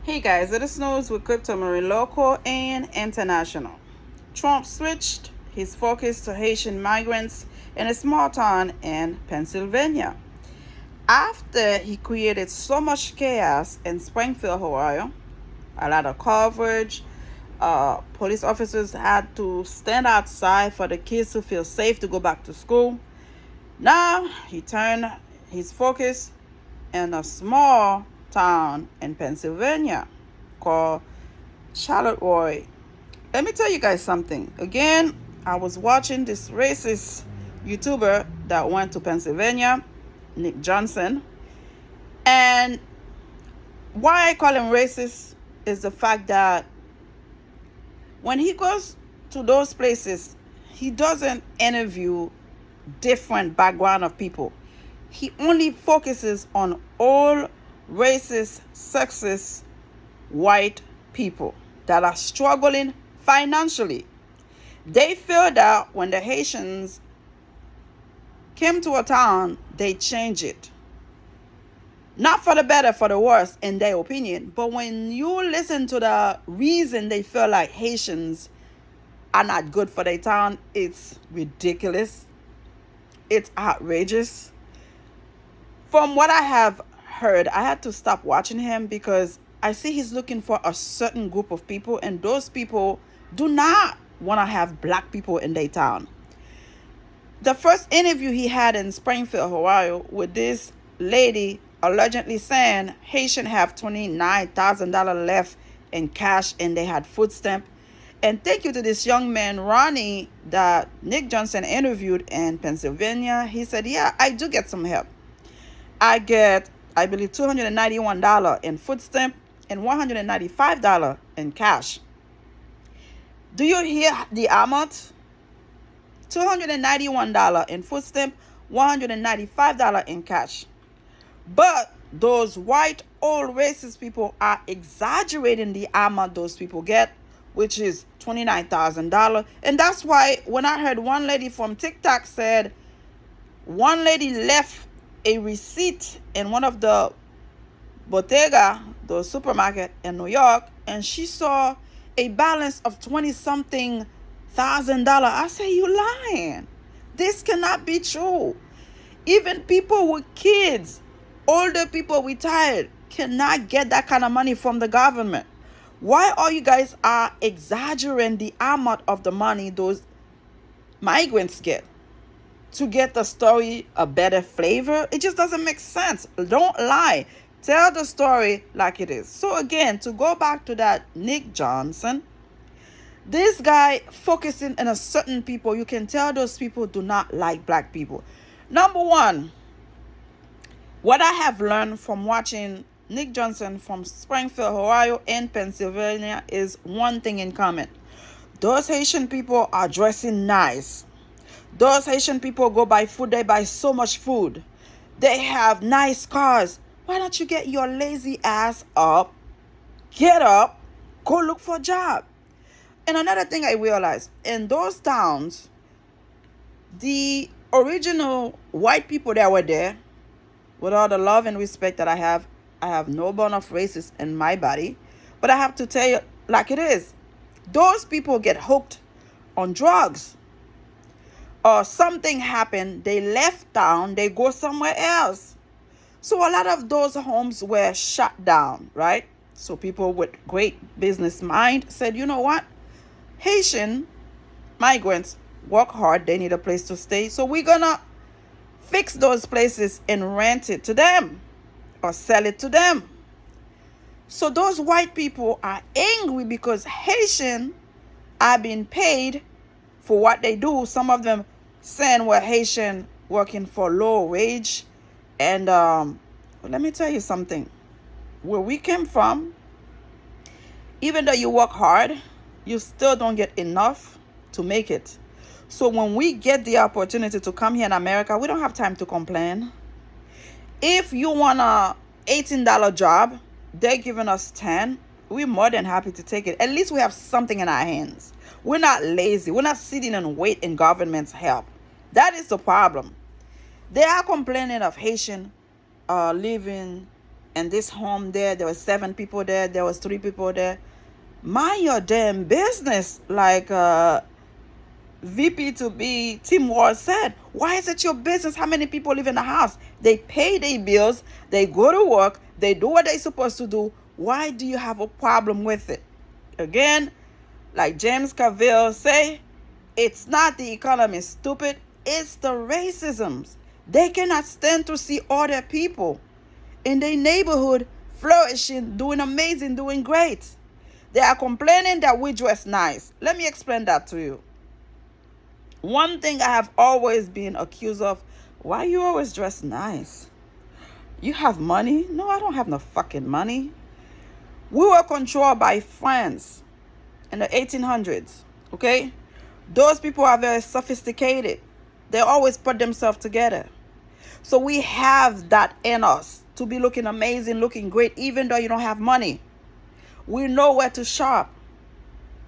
Hey guys, it is news with Crypto Marine local and international. Trump switched his focus to Haitian migrants in a small town in Pennsylvania. After he created so much chaos in Springfield, Ohio, a lot of coverage, police officers had to stand outside for the kids to feel safe to go back to school. Now he turned his focus in a small town in Pennsylvania called Charlotte. Let me tell you guys something. Again, I was watching this racist YouTuber that went to Pennsylvania, Nick Johnson. And why I call him racist is the fact that when he goes to those places, he doesn't interview different background of people. He only focuses on all racist, sexist, white people that are struggling financially. They feel that when the Haitians came to a town, they changed it. Not for the better, for the worse, in their opinion. But when you listen to the reason they feel like Haitians are not good for their town, it's ridiculous. It's outrageous. From what I have heard, I had to stop watching him because I see he's looking for a certain group of people, and those people do not want to have black people in their town. The first interview he had in Springfield, Ohio, with this lady allegedly saying Haitians have $29,000 left in cash and they had food stamp. And thank you to this young man, Ronnie, that Nick Johnson interviewed in Pennsylvania. He said, yeah, I do get some help. I get, I believe, $291 in food stamp and $195 in cash. Do you hear the amount? $291 in food stamp, $195 in cash. But those white old racist people are exaggerating the amount those people get, which is $29,000. And that's why when I heard one lady from TikTok said one lady left a receipt in one of the bodega, the supermarket in New York, and she saw a balance of 20-something $1,000. I say, you lying. This cannot be true. Even people with kids, older people retired, cannot get that kind of money from the government. Why are you guys exaggerating the amount of the money those migrants get? To get the story a better flavor? It just doesn't make sense. Don't lie. Tell the story like it is. So again, to go back to that Nick Johnson, this guy focusing on a certain people, you can tell those people do not like black people. Number one, what I have learned from watching Nick Johnson from Springfield, Ohio and Pennsylvania is one thing in common. Those Haitian people are dressing nice. Those Haitian people go buy food. They buy so much food. They have nice cars. Why don't you get your lazy ass up, get up, go look for a job? And another thing I realized, in those towns, the original white people that were there, with all the love and respect that I have no bone of racist in my body, but I have to tell you like it is. Those people get hooked on drugs. Or something happened, they left town, they go somewhere else. So a lot of those homes were shut down, right? So people with great business mind said, you know what? Haitian migrants work hard, they need a place to stay. So we're gonna fix those places and rent it to them or sell it to them. So those white people are angry because Haitian are being paid for what they do. Some of them saying we're Haitian working for low wage. And let me tell you something. Where we came from, even though you work hard, you still don't get enough to make it. So when we get the opportunity to come here in America, we don't have time to complain. If you want a $18 job, they're giving us 10. We're more than happy to take it. At least we have something in our hands. We're not lazy. We're not sitting and wait in government's help. That is the problem. They are complaining of Haitian living and this home there was 7 people there, there was 3 people there. Mind your damn business, like VP to be Tim Ward said. Why is it your business how many people live in the house? They pay their bills, they go to work, they do what they're supposed to do. Why do you have a problem with it? Again, like James Carville say, it's not the economy, stupid. It's the racisms. They cannot stand to see other people in their neighborhood flourishing, doing amazing, doing great. They are complaining that we dress nice. Let me explain that to you. One thing I have always been accused of, why you always dress nice? You have money? No, I don't have no fucking money. We were controlled by France in the 1800s, okay? Those people are very sophisticated. They always put themselves together. So we have that in us to be looking amazing, looking great, even though you don't have money. We know where to shop.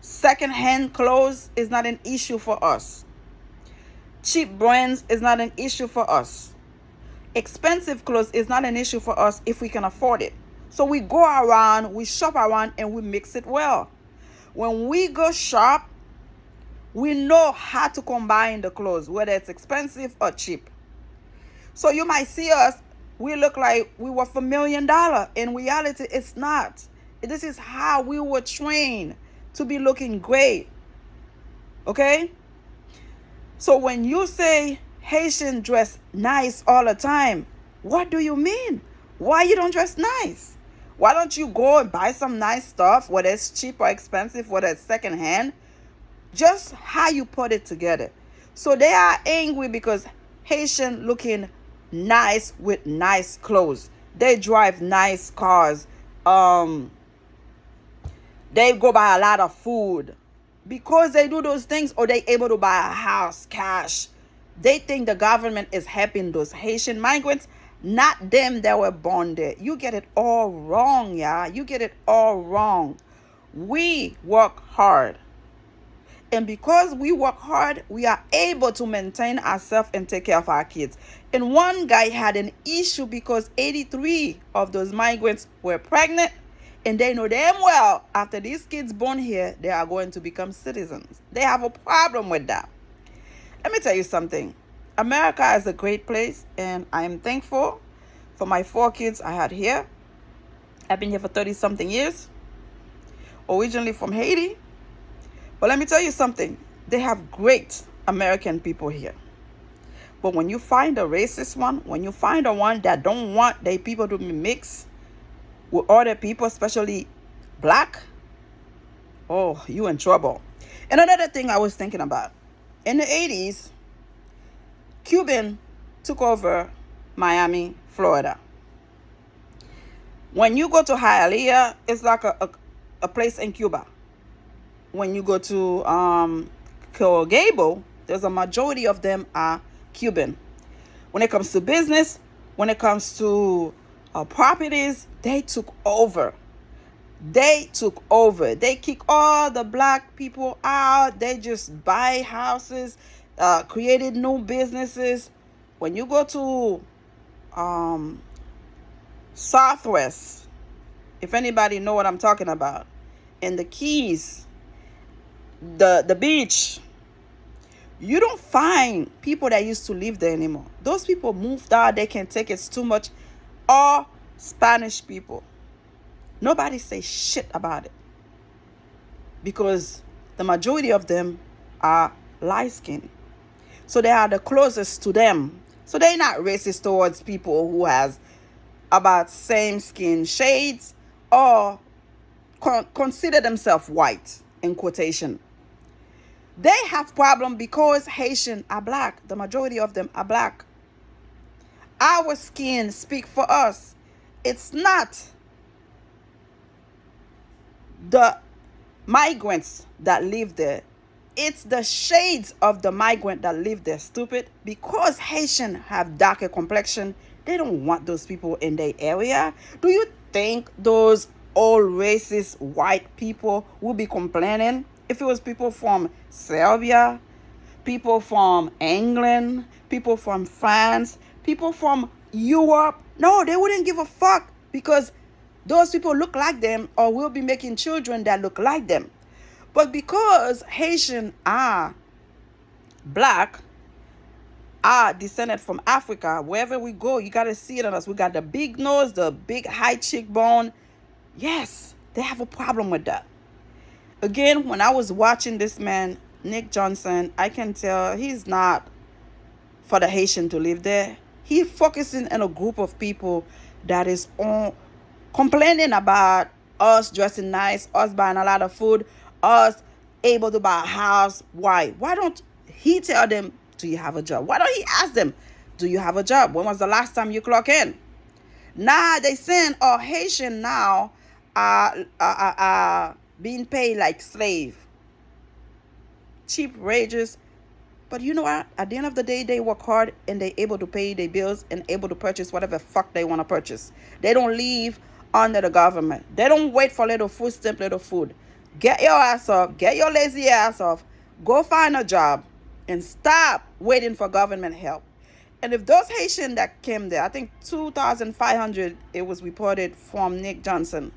Second-hand clothes is not an issue for us. Cheap brands is not an issue for us. Expensive clothes is not an issue for us if we can afford it. So we go around, we shop around, and we mix it well. When we go shop, we know how to combine the clothes, whether it's expensive or cheap. So you might see us, we look like we worth $1 million. In reality, it's not. This is how we were trained to be looking great. Okay? So when you say Haitian dress nice all the time, what do you mean? Why you don't dress nice? Why don't you go and buy some nice stuff, whether it's cheap or expensive, whether it's secondhand? Just how you put it together. So they are angry because Haitian looking nice with nice clothes. They drive nice cars. They go buy a lot of food. Because they do those things, or they able to buy a house cash, they think the government is helping those Haitian migrants, not them that were born there. You get it all wrong, yeah. You get it all wrong. We work hard. And because we work hard, we are able to maintain ourselves and take care of our kids. And one guy had an issue because 83 of those migrants were pregnant. And they know damn well, after these kids born here, they are going to become citizens. They have a problem with that. Let me tell you something. America is a great place, and I am thankful for my 4 kids I had here. I've been here for 30-something years, originally from Haiti. But let me tell you something. They have great American people here. But when you find a racist one, when you find a one that don't want their people to be mixed with other people, especially black, oh, you in trouble. And another thing I was thinking about, in the 80s, Cuban took over Miami, Florida. When you go to Hialeah, it's like a place in Cuba. When you go to Coral Gable, there's a majority of them are Cuban. When it comes to business, when it comes to properties, they took over. They took over. They kick all the black people out. They just buy houses, created new businesses. When you go to Southwest, if anybody know what I'm talking about, in the Keys, the beach, you don't find people that used to live there anymore. Those people moved out. They can't take it. It's too much. All Spanish people. Nobody say shit about it because the majority of them are light-skinned. So they are the closest to them. So they're not racist towards people who has about same skin shades or consider themselves white, in quotation. They have problem because Haitian are black. The majority of them are black. Our skin speak for us. It's not the migrants that live there. It's the shades of the migrant that live there, stupid. Because Haitian have darker complexion, they don't want those people in their area. Do you think those old racist white people will be complaining if it was people from Serbia, people from England, people from France, people from Europe? No, they wouldn't give a fuck. because those people look like them or will be making children that look like them. But because Haitian are black, are descended from Africa, wherever we go, you got to see it on us. We got the big nose, the big high cheekbone. Yes, they have a problem with that. Again, when I was watching this man, Nick Johnson, I can tell he's not for the Haitian to live there. He's focusing on a group of people that is on complaining about us dressing nice, us buying a lot of food, us able to buy a house. Why? Why don't he tell them, do you have a job? Why don't he ask them, do you have a job? When was the last time you clock in? Now they saying, oh, Haitian now are being paid like slave. Cheap wages. But you know what? At the end of the day, they work hard and they able to pay their bills and able to purchase whatever fuck they want to purchase. They don't live under the government. They don't wait for little food stamp, little food. Get your ass up. Get your lazy ass off. Go find a job and stop waiting for government help. And if those Haitians that came there, I think 2,500, it was reported from Nick Johnson,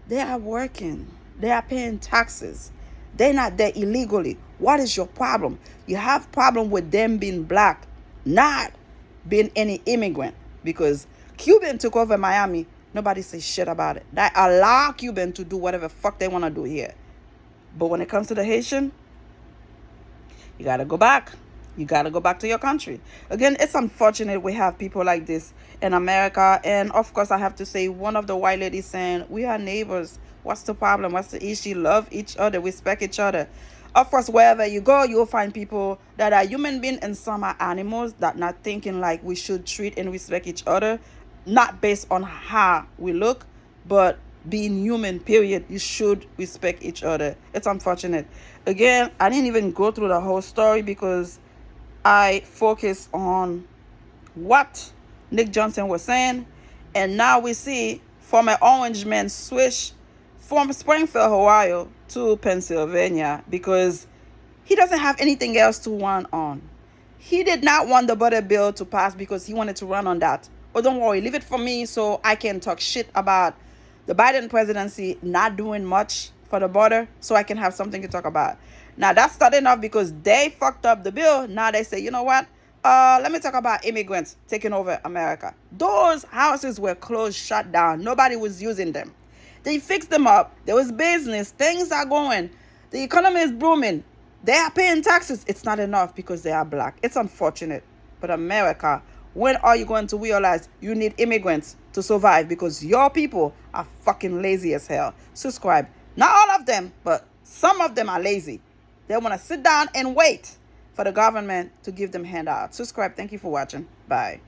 they are working. They are paying taxes. They're not there illegally. What is your problem? You have problem with them being black, not being any immigrant. Because Cuban took over Miami. Nobody says shit about it. They allow Cuban to do whatever fuck they want to do here. But when it comes to the Haitian, you got to go back. You got to go back to your country. Again, it's unfortunate we have people like this in America. And of course, I have to say, one of the white ladies saying, we are neighbors. What's the problem? What's the issue? Love each other. Respect each other. Of course, wherever you go, you'll find people that are human beings and some are animals that not thinking like we should treat and respect each other. Not based on how we look, but being human, period. You should respect each other. It's unfortunate. Again, I didn't even go through the whole story because I focused on what Nick Johnson was saying. And now we see former Orange Man switch from Springfield, Ohio to Pennsylvania because he doesn't have anything else to run on. He did not want the border bill to pass because he wanted to run on that. Oh, don't worry, leave it for me so I can talk shit about the Biden presidency not doing much for the border so I can have something to talk about. Now, that's starting off because they fucked up the bill. Now they say, you know what? Let me talk about immigrants taking over America. Those houses were closed, shut down. Nobody was using them. They fixed them up. There was business. Things are going. The economy is booming. They are paying taxes. It's not enough because they are black. It's unfortunate. But America, when are you going to realize you need immigrants to survive? Because your people are fucking lazy as hell. Subscribe. Not all of them, but some of them are lazy. They want to sit down and wait for the government to give them handouts. Subscribe. Thank you for watching. Bye.